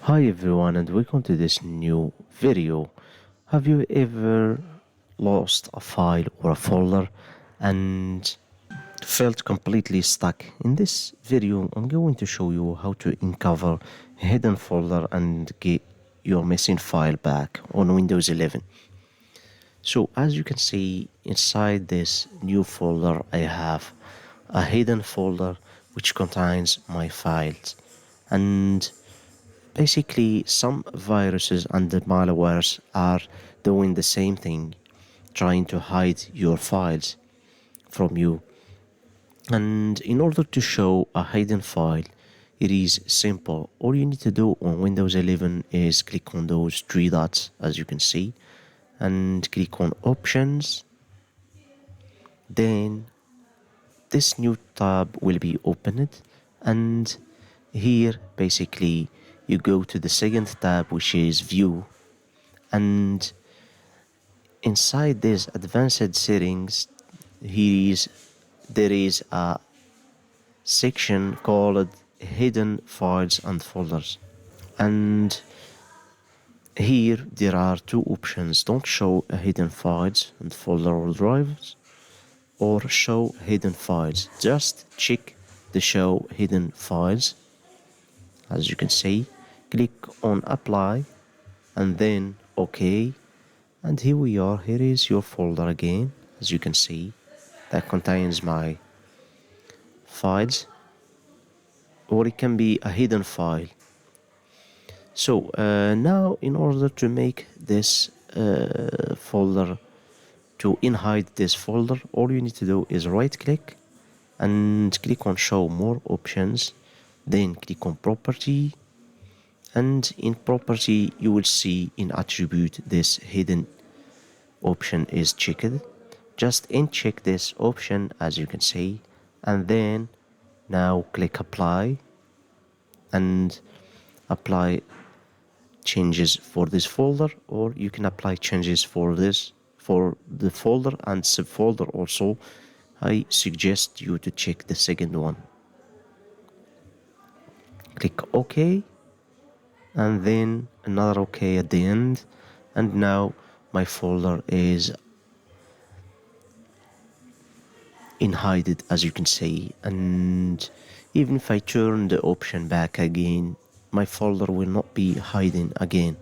Hi everyone and welcome to this new video. Have you ever lost a file or a folder and felt completely stuck? In this video I'm going to show you how to uncover a hidden folder and get your missing file back on Windows 11. So as you can see inside this new folder I have a hidden folder which contains my files, and basically, some viruses and the malwares are doing the same thing, trying to hide your files from you. And in order to show a hidden file, it is simple. All you need to do on Windows 11 is click on those three dots, as you can see, and click on Options. Then this new tab will be opened, and here basically you go to the second tab, which is View, and inside this advanced settings there is a section called hidden files and folders, and here there are two options: don't show hidden files and folder or drives, or show hidden files. Just check the show hidden files. As you can see, click on apply and then OK, and here we are. Here is your folder again, as you can see, that contains my files, or it can be a hidden file. So now in order to make this folder, to unhide this folder, all you need to do is right click and click on show more options, then click on property, and in property you will see in attribute this hidden option is checked. Just uncheck this option, as you can see, and then now click apply and apply changes for this folder, or you can apply changes for the folder and subfolder also. I suggest you to check the second one. Click OK and then another OK at the end, and now my folder is unhided, as you can see. And even if I turn the option back again, my folder will not be hiding again.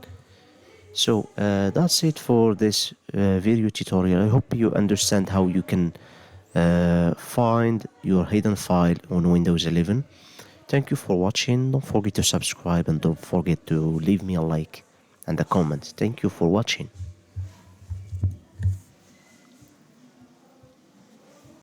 So that's it for this video tutorial. I hope you understand how you can find your hidden file on Windows 11. Thank you for watching. Don't forget to subscribe and don't forget to leave me a like and a comment. Thank you for watching.